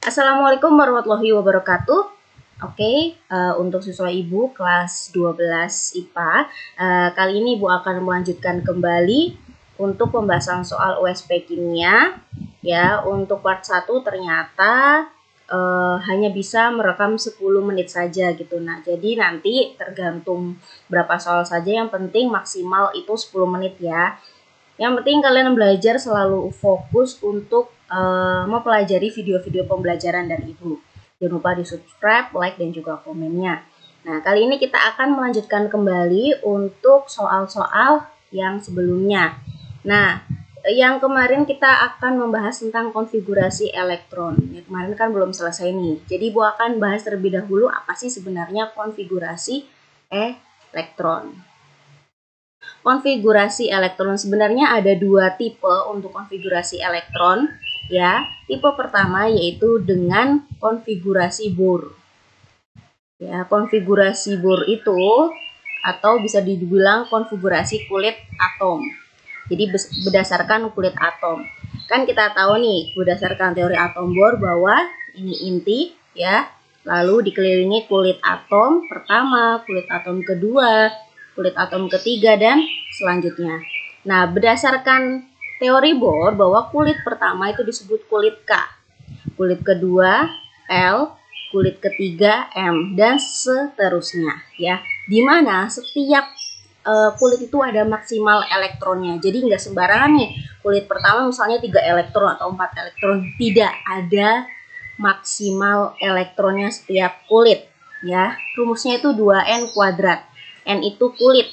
Assalamualaikum warahmatullahi wabarakatuh. Untuk siswa Ibu kelas 12 IPA, kali ini Ibu akan melanjutkan kembali untuk pembahasan soal USP Kimia. Ya, untuk part 1 ternyata hanya bisa merekam 10 menit saja gitu. Nah, jadi nanti tergantung berapa soal saja, yang penting maksimal itu 10 menit ya. Yang penting kalian belajar selalu fokus untuk mempelajari video-video pembelajaran dari Ibu. Jangan lupa di subscribe, like, dan juga komennya. Nah, kali ini kita akan melanjutkan kembali untuk soal-soal yang sebelumnya. Nah, yang kemarin kita akan membahas tentang konfigurasi elektron. Yang kemarin kan belum selesai nih. Jadi Ibu akan bahas terlebih dahulu apa sih sebenarnya konfigurasi elektron. Konfigurasi elektron sebenarnya ada dua tipe untuk konfigurasi elektron ya. Tipe pertama yaitu dengan konfigurasi Bohr. Ya, konfigurasi Bohr itu atau bisa dibilang konfigurasi kulit atom. Jadi berdasarkan kulit atom. Kan kita tahu nih berdasarkan teori atom Bohr bahwa ini inti ya. Lalu dikelilingi kulit atom pertama, kulit atom kedua, kulit atom ketiga, dan selanjutnya. Nah, berdasarkan teori Bohr bahwa kulit pertama itu disebut kulit K, kulit kedua L, kulit ketiga M, dan seterusnya ya. Dimana setiap kulit itu ada maksimal elektronnya. Jadi nggak sembarangan nih kulit pertama misalnya 3 elektron atau 4 elektron, tidak ada maksimal elektronnya setiap kulit ya. Rumusnya itu 2N kuadrat. N itu kulit.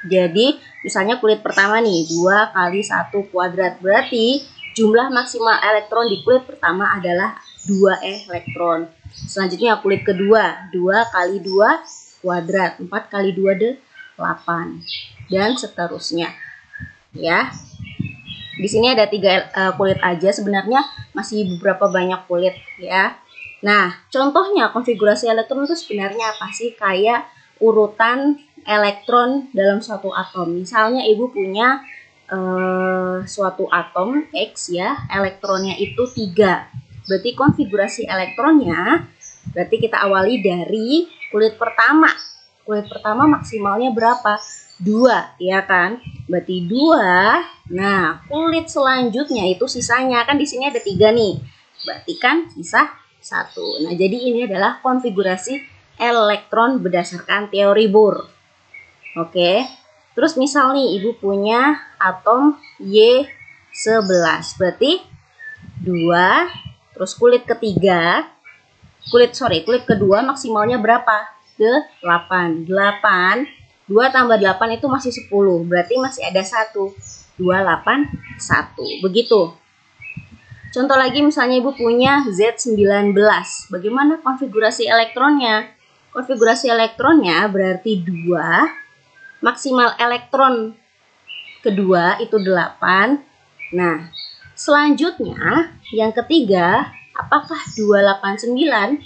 Jadi misalnya kulit pertama nih 2 kali 1 kuadrat, berarti jumlah maksimal elektron di kulit pertama adalah 2 elektron. Selanjutnya kulit kedua 2 kali 2 kuadrat, 4 kali 2 8, dan seterusnya ya. Di sini ada 3 kulit aja, sebenarnya masih beberapa banyak kulit ya. Nah, contohnya konfigurasi elektron itu sebenarnya apa sih? Kayak urutan elektron dalam suatu atom. Misalnya Ibu punya suatu atom X ya, elektronnya itu 3. Berarti konfigurasi elektronnya, berarti kita awali dari kulit pertama. Kulit pertama maksimalnya berapa? 2 ya kan? Berarti 2. Nah, kulit selanjutnya itu sisanya kan di sini ada 3 nih. Berarti kan sisa 1. Nah, jadi ini adalah konfigurasi elektron berdasarkan teori Bohr. Oke. Terus misal nih Ibu punya atom Y11. Berarti 2, terus kulit kedua maksimalnya berapa? 8. 2 tambah 8 itu masih 10. Berarti masih ada 1. 2, 8, 1. Begitu. Contoh lagi misalnya Ibu punya Z19. Bagaimana konfigurasi elektronnya? Konfigurasi elektronnya berarti 2. Maksimal elektron kedua itu 8. Nah, selanjutnya yang ketiga, apakah 289?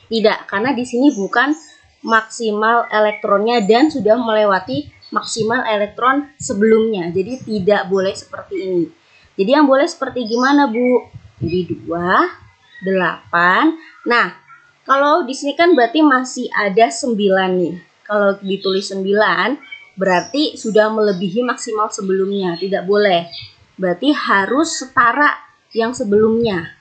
Tidak, karena di sini bukan maksimal elektronnya dan sudah melewati maksimal elektron sebelumnya. Jadi tidak boleh seperti ini. Jadi yang boleh seperti gimana, Bu? Jadi 2, 8. Nah, kalau di sini kan berarti masih ada 9 nih. Kalau ditulis 9, berarti sudah melebihi maksimal sebelumnya. Tidak boleh. Berarti harus setara yang sebelumnya.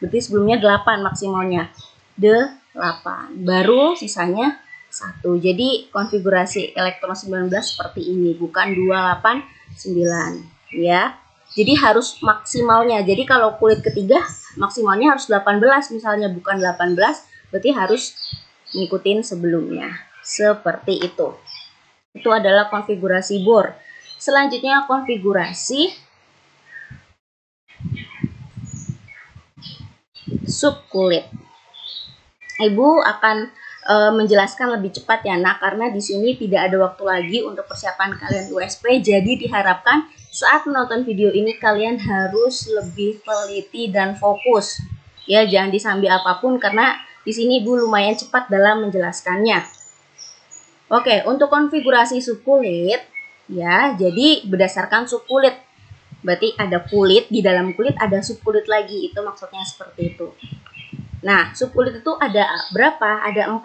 Berarti sebelumnya 8 maksimalnya. 8. Baru sisanya 1. Jadi konfigurasi elektron 19 seperti ini, bukan 289 ya. Jadi harus maksimalnya. Jadi kalau kulit ketiga maksimalnya harus 18 misalnya, bukan 18, berarti harus ngikutin sebelumnya. Seperti itu. Itu adalah konfigurasi Bohr. Selanjutnya konfigurasi subkulit. Ibu akan menjelaskan lebih cepat ya nak, karena di sini tidak ada waktu lagi untuk persiapan kalian USP. Jadi diharapkan saat menonton video ini kalian harus lebih teliti dan fokus ya, jangan disambil apapun karena di sini Ibu lumayan cepat dalam menjelaskannya. Oke, untuk konfigurasi subkulit ya, jadi berdasarkan subkulit Berarti ada kulit, di dalam kulit ada subkulit lagi, itu maksudnya seperti itu. Nah, subkulit itu ada berapa? Ada 4,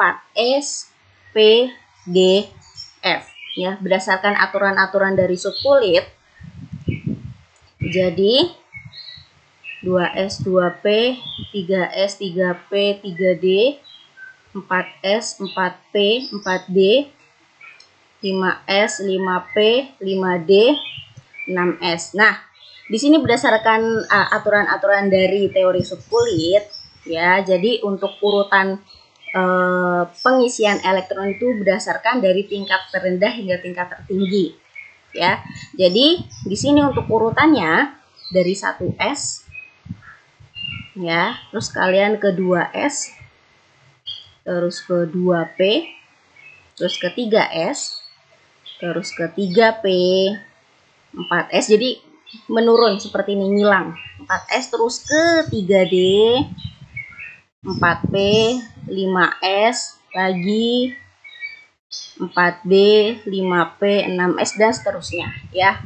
S, P, D, F. Ya, berdasarkan aturan-aturan dari subkulit, jadi 2S, 2P, 3S, 3P, 3D, 4S, 4P, 4D, 5S, 5P, 5D, 6S. Nah, di sini berdasarkan aturan-aturan dari teori subkulit, ya. Jadi untuk urutan pengisian elektron itu berdasarkan dari tingkat terendah hingga tingkat tertinggi, ya. Jadi di sini untuk urutannya dari 1S, ya, terus kalian ke 2S, terus ke 2P, terus ke 3S, terus ke 3P, 4S. Jadi menurun seperti ini, ngilang. 4S terus ke 3D, 4P, 5S, lagi 4D, 5P, 6S, dan seterusnya, ya.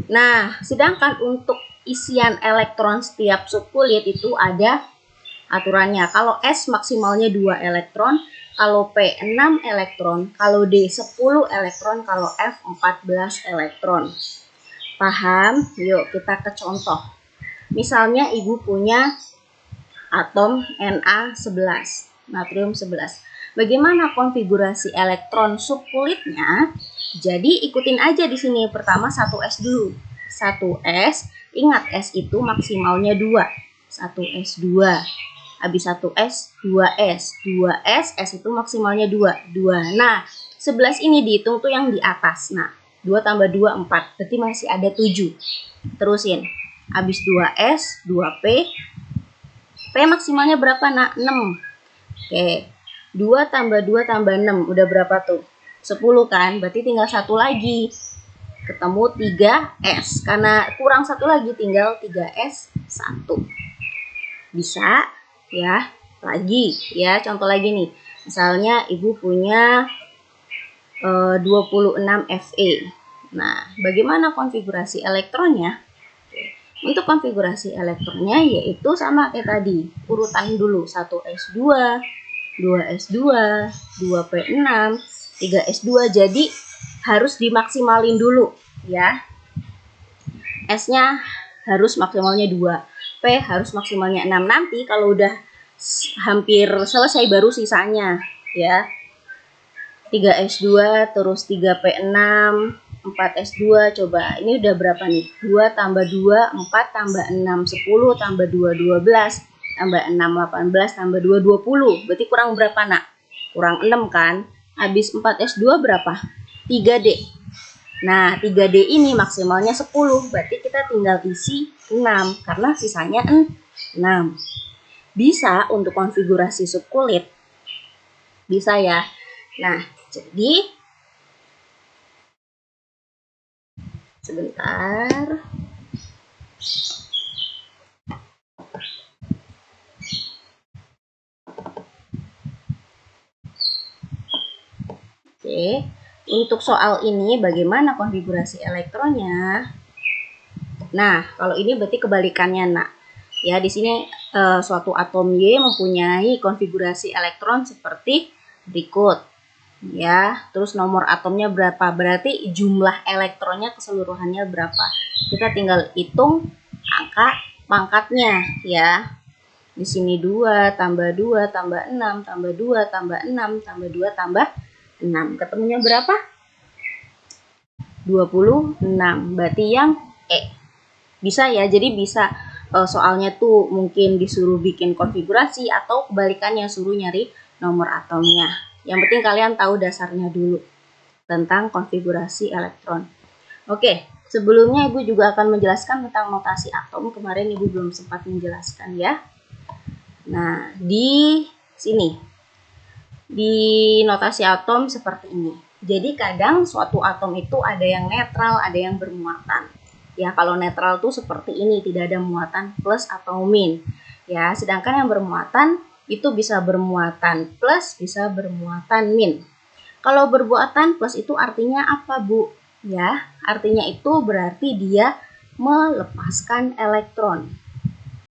Nah, sedangkan untuk isian elektron setiap subkulit itu ada aturannya. Kalau S maksimalnya 2 elektron, kalau P 6 elektron, kalau D 10 elektron, kalau F 14 elektron. Paham? Yuk kita ke contoh. Misalnya ibu punya atom Na11, natrium 11. Bagaimana konfigurasi elektron subkulitnya? Jadi ikutin aja di sini. Pertama 1S dulu. 1S, ingat S itu maksimalnya 2. 1S 2. Habis 1S, 2S. 2S, S itu maksimalnya 2. 2. Nah, 11 ini dihitung tuh yang di atas. Nah, 2 tambah 2, 4. Berarti masih ada 7. Terusin. Habis 2S, 2P. P maksimalnya berapa, nak? 6. Oke. 2 tambah 2 tambah 6. Udah berapa tuh? 10 kan? Berarti tinggal 1 lagi. Ketemu 3S. Karena kurang 1 lagi, tinggal 3S 1. Bisa, ya. Lagi, ya. Contoh lagi nih. Misalnya ibu punya 26 Fe. Nah, bagaimana konfigurasi elektronnya? Untuk konfigurasi elektronnya yaitu sama kayak tadi. Urutan dulu 1S2, 2S2, 2P6, 3S2. Jadi harus dimaksimalin dulu, ya. S-nya harus maksimalnya 2. P harus maksimalnya 6. Nanti kalau udah hampir selesai baru sisanya, ya. 3S2 terus 3P6, 4S2. Coba ini udah berapa nih? 2 tambah 2 4 tambah 6 10 tambah 2 12 tambah 6 18 tambah 2 20. Berarti kurang berapa, nak? Kurang 6 kan? Habis 4S2 berapa? 3D. Nah, 3D ini maksimalnya 10. Berarti kita tinggal isi 6 karena sisanya 6. Bisa untuk konfigurasi subkulit. Bisa ya. Nah, jadi sebentar. Oke, untuk soal ini bagaimana konfigurasi elektronnya? Nah, kalau ini berarti kebalikannya, nak. Ya, di sini suatu atom Y mempunyai konfigurasi elektron seperti berikut. Ya, terus nomor atomnya berapa? Berarti jumlah elektronnya keseluruhannya berapa? Kita tinggal hitung angka pangkatnya, ya. Di sini 2 tambah 2 tambah 6 tambah 2 tambah 6 tambah 2 tambah 6. Ketemunya berapa? 26. Berarti yang E. Bisa ya, jadi bisa soalnya tuh mungkin disuruh bikin konfigurasi atau kebalikannya suruh nyari nomor atomnya. Yang penting kalian tahu dasarnya dulu tentang konfigurasi elektron. Oke, sebelumnya Ibu juga akan menjelaskan tentang notasi atom. Kemarin Ibu belum sempat menjelaskan, ya. Nah, di sini di notasi atom seperti ini. Jadi kadang suatu atom itu ada yang netral, ada yang bermuatan. Ya, kalau netral tuh seperti ini, tidak ada muatan plus atau min. Ya, sedangkan yang bermuatan itu bisa bermuatan plus, bisa bermuatan min. Kalau bermuatan plus itu artinya apa, Bu? Ya, artinya itu berarti dia melepaskan elektron.